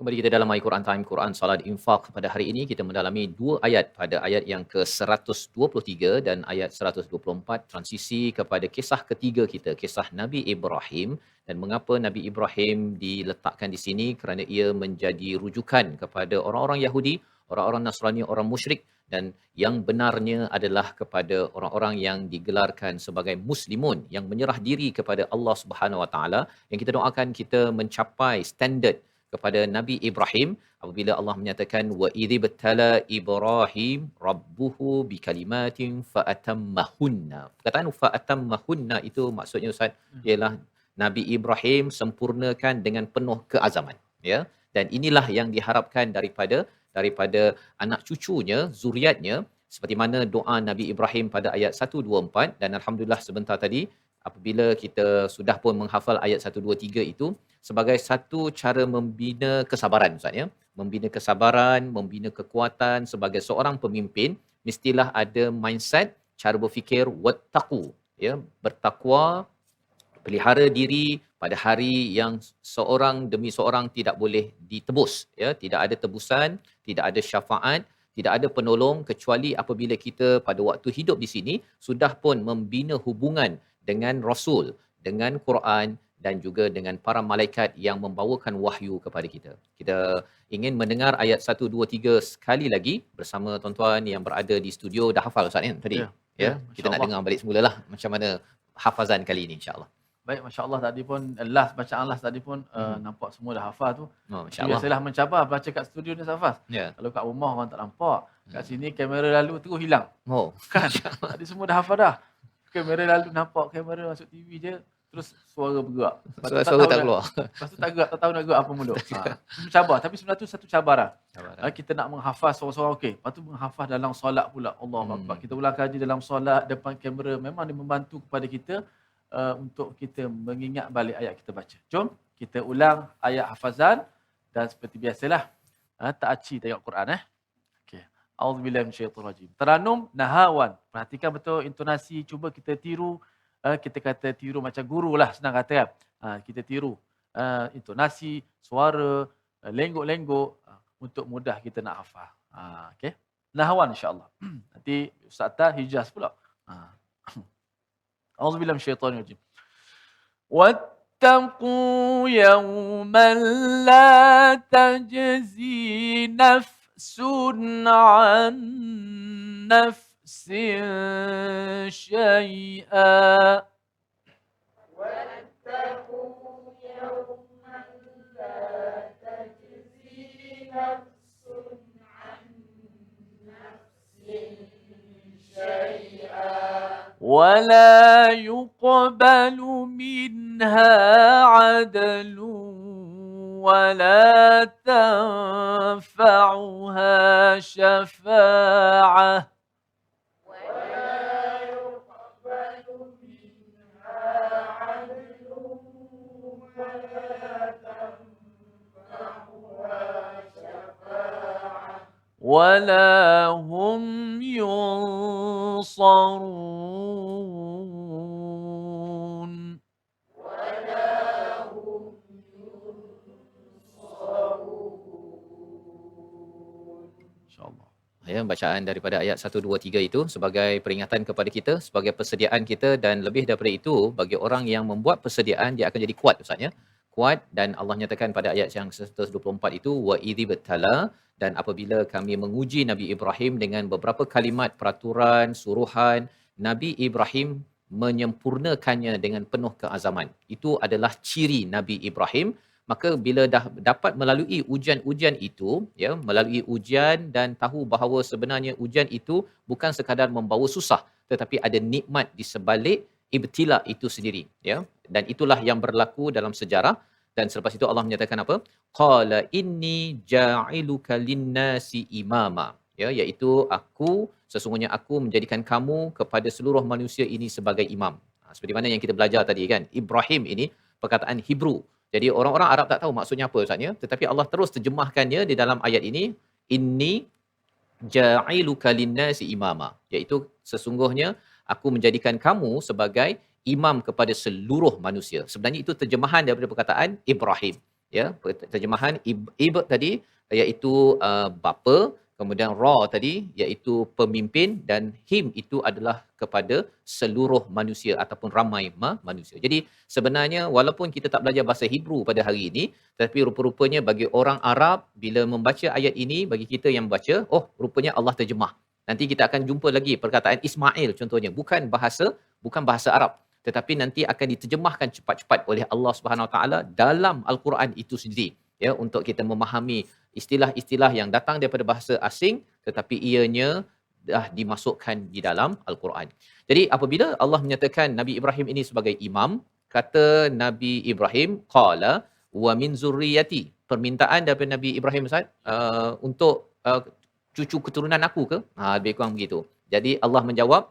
Kembali kita dalam My Quran Time, Quran Salat Infak. Pada hari ini kita mendalami dua ayat, pada ayat yang ke-123 dan ayat 124, transisi kepada kisah ketiga kita, kisah Nabi Ibrahim. Dan mengapa Nabi Ibrahim diletakkan di sini? Kerana ia menjadi rujukan kepada orang-orang Yahudi, orang-orang Nasrani, orang musyrik, dan yang benarnya adalah kepada orang-orang yang digelarkan sebagai muslimun, yang menyerah diri kepada Allah Subhanahu Wa Taala. Yang kita doakan kita mencapai standard kepada Nabi Ibrahim apabila Allah menyatakan wa idzibtala Ibrahim rabbuhu bikalimatin fa'atammahunna. Perkataan fa'atammahunna itu maksudnya Ustaz ialah Nabi Ibrahim sempurnakan dengan penuh keazaman, ya. Dan inilah yang diharapkan daripada anak cucunya, zuriatnya, seperti mana doa Nabi Ibrahim pada ayat 124. Dan alhamdulillah sebentar tadi apabila kita sudah pun menghafal ayat 123 itu sebagai satu cara membina kesabaran, Ustaz, ya. Membina kesabaran, membina kekuatan sebagai seorang pemimpin, mestilah ada mindset, cara berfikir wattaqu, ya, bertakwa, pelihara diri pada hari yang seorang demi seorang tidak boleh ditebus, ya, tidak ada tebusan, tidak ada syafaat, tidak ada penolong kecuali apabila kita pada waktu hidup di sini sudah pun membina hubungan dengan Rasul, dengan Quran dan juga dengan para malaikat yang membawakan wahyu kepada kita. Kita ingin mendengar ayat 1, 2, 3 sekali lagi bersama tuan-tuan yang berada di studio. Dah hafal Ustaz kan tadi? Ya, kita nak dengar balik semula lah macam mana hafazan kali ini insya-Allah. Baik, masya-Allah, tadi pun last bacaan last tadi pun nampak semua dah hafal tu. Oh, masya-Allah. Biasalah mencabar baca kat studio ni Safas. Ya. Kalau kat rumah orang tak nampak. Kat sini kamera lalu terus hilang. Oh, Kan? Tadi semua dah hafal dah. Kamera lalu nampak kamera masuk TV je, terus suara bergerak. Lepas tu suara tak tahu keluar. Lepas tu tak gerak, tak tahu nak gerak apa mulut. Mencabar. Tapi sebenarnya tu satu cabaran. Kita nak menghafaz seorang-seorang, okey. Lepas tu menghafaz dalam solat pula. Allahu Akbar. Kita ulang kaji dalam solat depan kamera. Memang dia membantu kepada kita untuk kita mengingat balik ayat kita baca. Jom kita ulang ayat hafazan dan seperti biasalah tak aci tengok Quran Okey. Auzubillahi minasyaitonir rajim. Taranum nahawan. Perhatikan betul intonasi, cuba kita tiru. Kita kata tiru macam guru lah, senang kata kan. Kita tiru intonasi, suara, lenggok-lenggok untuk mudah kita nak hafal. Okey. Nahawan insya-Allah. Nanti Ustaz Tan hijaz pula. Auzubillahi minasyaitonir rajim. واتقوا يوما لا تجزي نفس عن نفس شيئا ولا يقبل منها عدل ولا تنفعها شفاعة ولا هم ينصرون. InsyaAllah. Ya, bacaan daripada ayat 1, 2, 3 itu sebagai peringatan kepada kita, sebagai persediaan kita, dan lebih daripada itu bagi orang yang membuat persediaan dia akan jadi kuat Ustaz, ya. Kuat. Dan Allah nyatakan pada ayat yang 124 itu wa idzibtala, dan apabila kami menguji Nabi Ibrahim dengan beberapa kalimat peraturan, suruhan, Nabi Ibrahim menyempurnakannya dengan penuh keazaman. Itu adalah ciri Nabi Ibrahim. Maka bila dah dapat melalui ujian-ujian itu, ya, melalui ujian dan tahu bahawa sebenarnya ujian itu bukan sekadar membawa susah, tetapi ada nikmat di sebalik ibtila itu sendiri, ya. Dan itulah yang berlaku dalam sejarah. Dan selepas itu Allah menyatakan apa? Qala inni ja'iluka linnasi imama, ya, iaitu sesungguhnya aku menjadikan kamu kepada seluruh manusia ini sebagai imam. Seperti mana yang kita belajar tadi kan, Ibrahim ini perkataan Hebrew. Jadi orang-orang Arab tak tahu maksudnya apa Ustaz, ya, tetapi Allah terus terjemahkannya di dalam ayat ini, inni ja'iluka linnasi imama, iaitu sesungguhnya aku menjadikan kamu sebagai imam kepada seluruh manusia. Sebenarnya itu terjemahan daripada perkataan Ibrahim. ya. Terjemahan ib tadi iaitu bapa, kemudian ra tadi iaitu pemimpin, dan him itu adalah kepada seluruh manusia ataupun ramai manusia. Jadi sebenarnya walaupun kita tak belajar bahasa Hebrew pada hari ini, tapi rupa-rupanya bagi orang Arab bila membaca ayat ini, bagi kita yang membaca, oh rupanya Allah terjemah. Nanti kita akan jumpa lagi perkataan Ismail contohnya, bukan bahasa Arab, tetapi nanti akan diterjemahkan cepat-cepat oleh Allah Subhanahu Wa Taala dalam Al-Quran itu sendiri, ya, untuk kita memahami istilah-istilah yang datang daripada bahasa asing tetapi ianya dah dimasukkan di dalam Al-Quran. Jadi apabila Allah menyatakan Nabi Ibrahim ini sebagai imam, kata Nabi Ibrahim qala wa min zurriyati, permintaan daripada Nabi Ibrahim Ustaz, untuk cucu keturunan aku ke? Lebih kurang begitu. Jadi Allah menjawab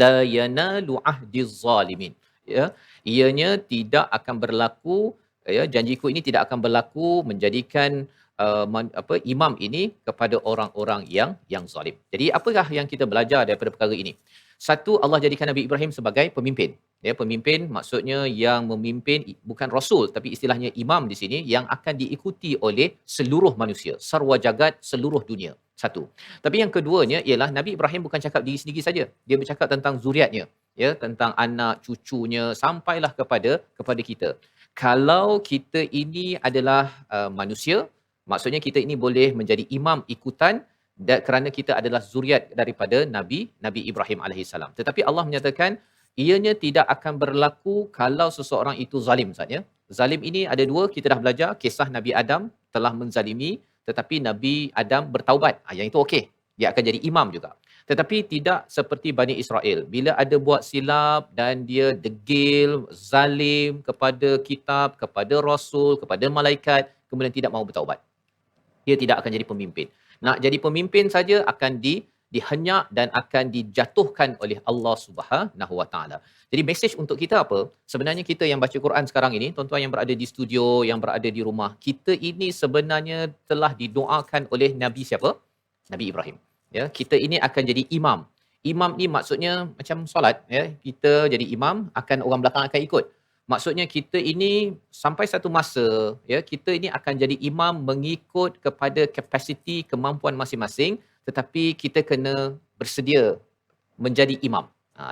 la yanalu ahdiz zalimin, ya, ianya tidak akan berlaku, ya, janjiku ini tidak akan berlaku menjadikan imam ini kepada orang-orang yang zalim. Jadi apakah yang kita belajar daripada perkara ini? Satu, Allah jadikan Nabi Ibrahim sebagai pemimpin. Ya, pemimpin maksudnya yang memimpin, bukan rasul tapi istilahnya imam di sini, yang akan diikuti oleh seluruh manusia, sarwa jagat, seluruh dunia. Satu. Tapi yang keduanya ialah Nabi Ibrahim bukan cakap diri sendiri saja. Dia bercakap tentang zuriatnya, ya, tentang anak cucunya sampailah kepada kita. Kalau kita ini adalah manusia, maksudnya kita ini boleh menjadi imam ikutan kerana kita adalah zuriat daripada Nabi Ibrahim alaihissalam. Tetapi Allah menyatakan ianya tidak akan berlaku kalau seseorang itu zalim saja. Zalim ini ada dua, kita dah belajar kisah Nabi Adam telah menzalimi tetapi Nabi Adam bertaubat. Yang itu okey, dia akan jadi imam juga. Tetapi tidak seperti Bani Israel. Bila ada buat silap dan dia degil, zalim kepada kitab, kepada rasul, kepada malaikat, kemudian tidak mahu bertaubat, dia tidak akan jadi pemimpin. Nak jadi pemimpin saja akan dihenyak dan akan dijatuhkan oleh Allah Subhanahu Wa Taala. Jadi mesej untuk kita apa? Sebenarnya kita yang baca Quran sekarang ini, tuan-tuan yang berada di studio, yang berada di rumah, kita ini sebenarnya telah didoakan oleh Nabi siapa? Nabi Ibrahim. Ya, kita ini akan jadi imam. Imam ni maksudnya macam solat, ya. Kita jadi imam, akan orang belakang akan ikut. Maksudnya kita ini sampai satu masa, ya, kita ini akan jadi imam mengikut kepada kapasiti kemampuan masing-masing, tetapi kita kena bersedia menjadi imam.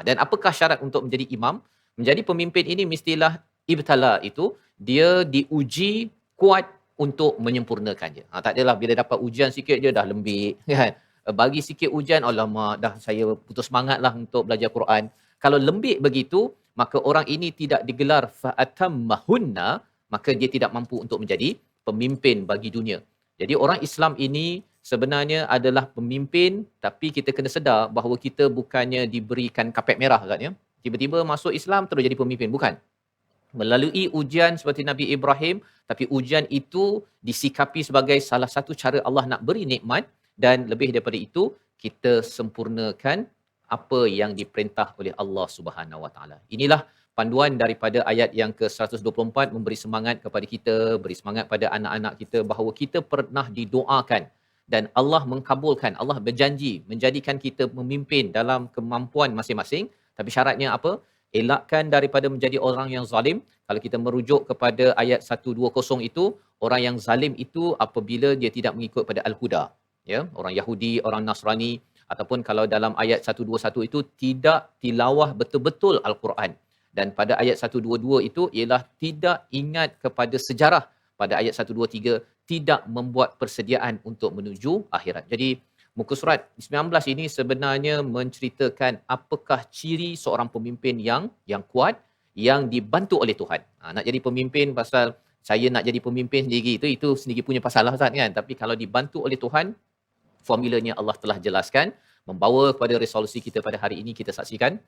Dan apakah syarat untuk menjadi imam? Menjadi pemimpin ini mestilah ibtala itu, dia diuji kuat untuk menyempurnakannya. Tak adalah bila dapat ujian sikit je dah lembik, kan? Bagi sikit ujian, alamak, dah saya putus semangatlah untuk belajar Quran. Kalau lembik begitu, maka orang ini tidak digelar fa'atammahunna, maka dia tidak mampu untuk menjadi pemimpin bagi dunia. Jadi orang Islam ini sebenarnya adalah pemimpin, tapi kita kena sedar bahawa kita bukannya diberikan kapet merah, katanya. Tiba-tiba masuk Islam terus jadi pemimpin, bukan. Melalui ujian seperti Nabi Ibrahim, tapi ujian itu disikapi sebagai salah satu cara Allah nak beri nikmat, dan lebih daripada itu kita sempurnakan apa yang diperintah oleh Allah Subhanahu Wa Taala. Inilah panduan daripada ayat yang ke-124, memberi semangat kepada kita, beri semangat pada anak-anak kita bahawa kita pernah didoakan dan Allah mengkabulkan. Allah berjanji menjadikan kita memimpin dalam kemampuan masing-masing. Tapi syaratnya apa? Elakkan daripada menjadi orang yang zalim. Kalau kita merujuk kepada ayat 120 itu, orang yang zalim itu apabila dia tidak mengikut pada Al-Huda, ya, orang Yahudi, orang Nasrani, ataupun kalau dalam ayat 121 itu tidak tilawah betul-betul Al-Quran. Dan pada ayat 122 itu ialah tidak ingat kepada sejarah. Pada ayat 123 tidak membuat persediaan untuk menuju akhirat. Jadi muka surat 19 ini sebenarnya menceritakan apakah ciri seorang pemimpin yang kuat, yang dibantu oleh Tuhan. Nak jadi pemimpin pasal saya nak jadi pemimpin sendiri, itu sendiri punya pasal lah, Ustaz, kan? Tapi kalau dibantu oleh Tuhan, formulanya Allah telah jelaskan, membawa kepada resolusi kita pada hari ini kita saksikan,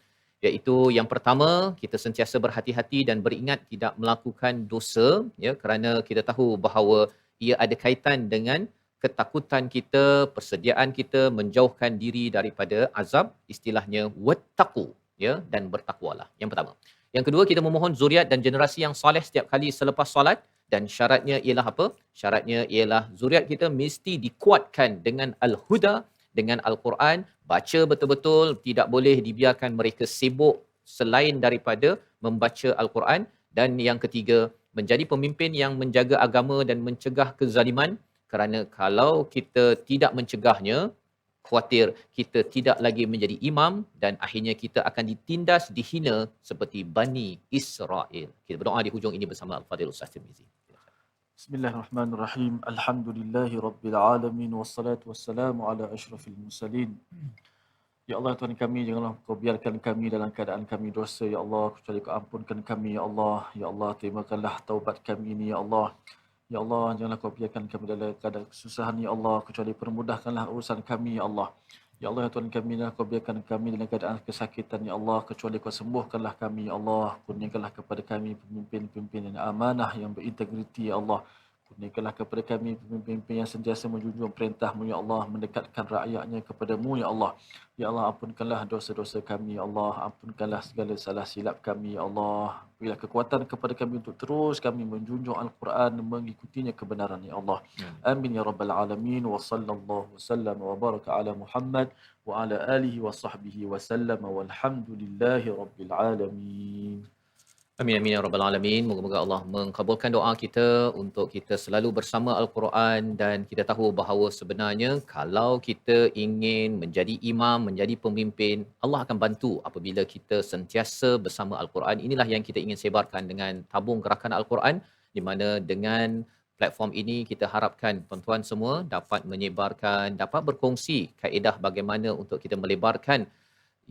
iaitu yang pertama, kita sentiasa berhati-hati dan beringat tidak melakukan dosa, ya, kerana kita tahu bahawa ia ada kaitan dengan ketakutan kita, persediaan kita menjauhkan diri daripada azab, istilahnya wattaqu, ya, dan bertakwalah. Yang pertama. Yang kedua, kita memohon zuriat dan generasi yang soleh setiap kali selepas solat, dan syaratnya ialah apa? Syaratnya ialah zuriat kita mesti dikuatkan dengan al-huda, dengan Al-Quran, baca betul-betul, tidak boleh dibiarkan mereka sibuk selain daripada membaca Al-Quran. Dan yang ketiga, menjadi pemimpin yang menjaga agama dan mencegah kezaliman, kerana kalau kita tidak mencegahnya, khawatir kita tidak lagi menjadi imam dan akhirnya kita akan ditindas, dihina seperti Bani Israel. Kita berdoa di hujung ini bersama Al-Fadhil Ustaz Tirmizi. Bismillahirrahmanirrahim. Alhamdulillahi rabbil alamin wassalatu wassalamu ala asyrafil mursalin. Ya Allah Tuhan kami, janganlah Kau biarkan kami dalam keadaan kami dosa, Ya Allah, kecuali Kau ampunkan kami, Ya Allah. Ya Allah, terimakanlah taubat kami ini, Ya Allah. Ya Allah, janganlah Kau biarkan kami dalam keadaan kesusahan, Ya Allah, kecuali permudahkanlah urusan kami, Ya Allah. Ya Allah, ya Tuhan kami, janganlah Kau biarkan kami dalam keadaan kesakitan, Ya Allah, kecuali Kau sembuhkanlah kami, Ya Allah. Kurniakanlah kepada kami pemimpin-pemimpin yang amanah, yang berintegriti, Ya Allah. Kurniakanlah kepada kami pemimpin yang sentiasa menjunjung perintah-Mu, Ya Allah, mendekatkan rakyatnya kepadamu, Ya Allah. Ya Allah, ampunkanlah dosa-dosa kami, Ya Allah. Ampunkanlah segala salah silap kami, Ya Allah. Berilah kekuatan kepada kami untuk terus kami menjunjung Al-Quran dan mengikutinya kebenaran, Ya Allah. Amin ya rabbal alamin. Wa sallallahu wasallam wa baraka ala Muhammad wa ala alihi wa sahbihi wa sallam walhamdulillahi rabbil alamin. Amin amin ya rabbal alamin. Moga-moga Allah mengkabulkan doa kita untuk kita selalu bersama Al-Quran, dan kita tahu bahawa sebenarnya kalau kita ingin menjadi imam, menjadi pemimpin, Allah akan bantu apabila kita sentiasa bersama Al-Quran. Inilah yang kita ingin sebarkan dengan tabung gerakan Al-Quran, di mana dengan platform ini kita harapkan tuan-tuan semua dapat menyebarkan, dapat berkongsi kaedah bagaimana untuk kita melebarkan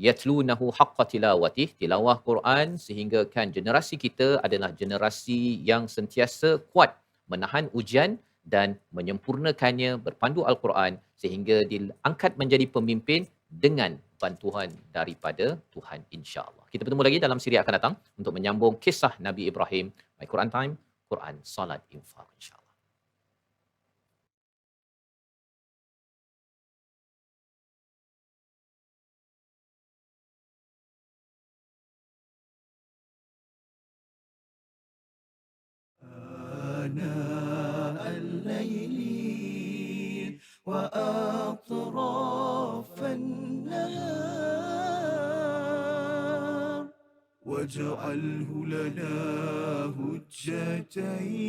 yatlunahu haqqa tilawatih, tilawah Quran, sehingga kan generasi kita adalah generasi yang sentiasa kuat menahan ujian dan menyempurnakannya, berpandu Al-Quran sehingga diangkat menjadi pemimpin dengan bantuan daripada Tuhan, insya-Allah. Kita bertemu lagi dalam siri akan datang untuk menyambung kisah Nabi Ibrahim. My Quran Time, Quran Salat Infaq, insya-Allah. آناء الليل وأطراف النهار واجعله لنا هجتين